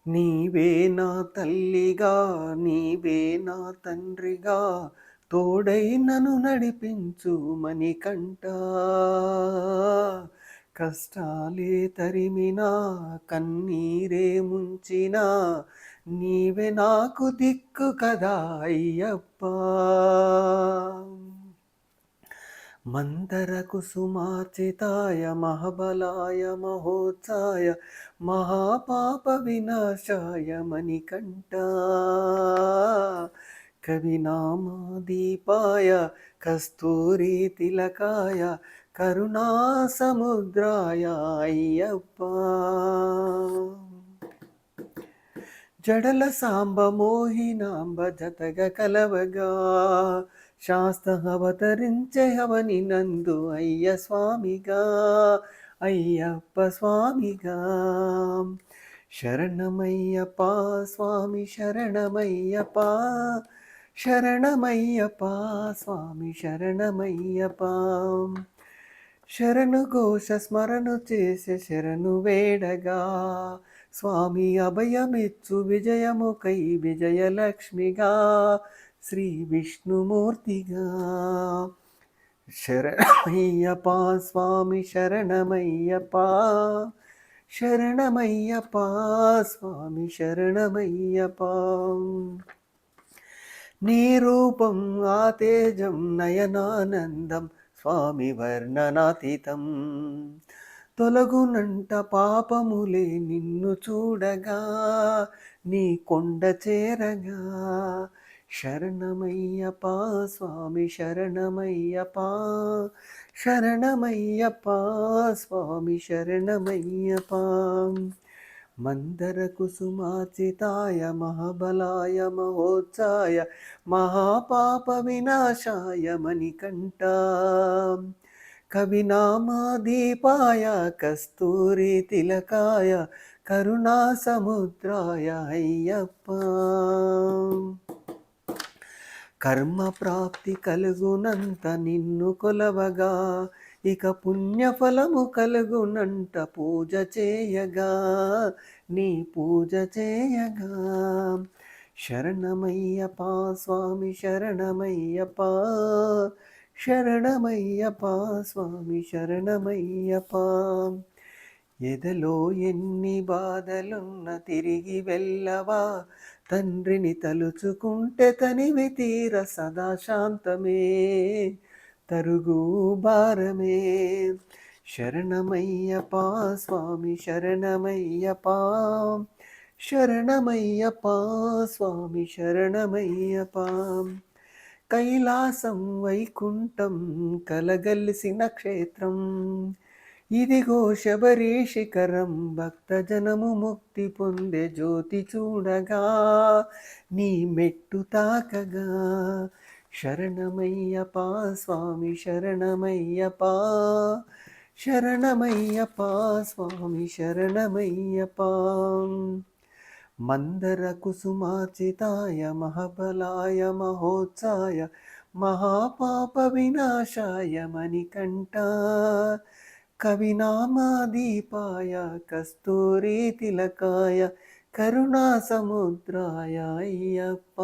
నీవే నా తల్లిగా, నీవే నా తండ్రిగా, తోడై నన్ను నడిపించు మణికంఠ. కష్టాలే తరిమినా, కన్నీరే ముంచినా, నీవే నాకు దిక్కు కదా అయ్యప్ప. మందర కుసుమార్చితాయ మహాబలాయ మహోత్సాయ మహాపాప వినాశాయ మణికంఠ. కవినామాదీపాయ కస్తూరి తిలకాయ కరుణా సముద్రాయ అయ్యప్ప. జడల సాంబ మోహినాంబ జతగ కలవగా, శాస్త అవతరించే అవని నందు అయ్య స్వామిగా, అయ్యప్ప స్వామిగా. శరణమయ్యప్ప స్వామి శరణమయ్యప్ప, శరణమయ్యప్ప స్వామి శరణమయ్యప్ప. శరణు ఘోష స్మరణు చేసే శరణు వేడగా, స్వామి అభయమిచ్చు విజయముకై విజయలక్ష్మిగా, శ్రీ విష్ణుమూర్తిగా. శరణమయ్యప్ప స్వామి శరణమయ్యప్ప, శరణమయ్యప్ప స్వామి శరణమయ్యప్ప. నీ రూపం ఆ తేజం నయనానందం స్వామి వర్ణనాతీతం. తొలగునంట పాపములే నిన్ను చూడగా, నీ కొండ చేరగా. శరణమయ్యప్ప స్వామి శరణమయ్యప్ప, శరణమయ్యప్ప స్వామి శరణమయ్యప్ప. మందర కుసుమార్చితాయ మహాబలాయ మహోత్సాయ మహాపాప వినాశాయ మణికంఠ. కవినామాదీపాయ కస్తూరి తిలకాయ కరుణా సముద్రాయ అయ్యప్ప. కర్మ ప్రాప్తి కలుగునంత నిన్ను కొలవగా, ఇక పుణ్యఫలము కలుగునంట పూజ చేయగా, నీ పూజ చేయగా. శరణమయ్యప్ప స్వామి శరణమయ్యప్ప, శరణమయ్యప్ప స్వామి శరణమయ్యప్ప. ఎదలో ఎన్ని బాధలున్న తిరిగి వెళ్ళవా, తండ్రిని తలుచుకుంటే తనివి తీర సదా శాంతమే తరుగు భారమే. శరణమయ్యప్ప స్వామి శరణమయ్యప్ప, శరణమయ్యప్ప స్వామి శరణమయ్యప్ప. కైలాసం వైకుంఠం కలగలిసిన క్షేత్రం, ఇదిగో శబరి శిఖరం భక్తజనము ముక్తి పొందే జ్యోతి చూడగా, నీ మెట్టు తాకగా. శరణమయ్యప్ప స్వామి శరణమయ్యప్ప, శరణమయ్యప్ప స్వామి శరణమయ్యప్ప. మందర కుసుమార్చితాయ మహాబలాయ మహోత్సాయ మహాపాప వినాశాయ మణికంఠ. కవినామాదీపాయ కస్తూరి తిలకాయ కరుణా సముద్రాయ అయ్యప్ప.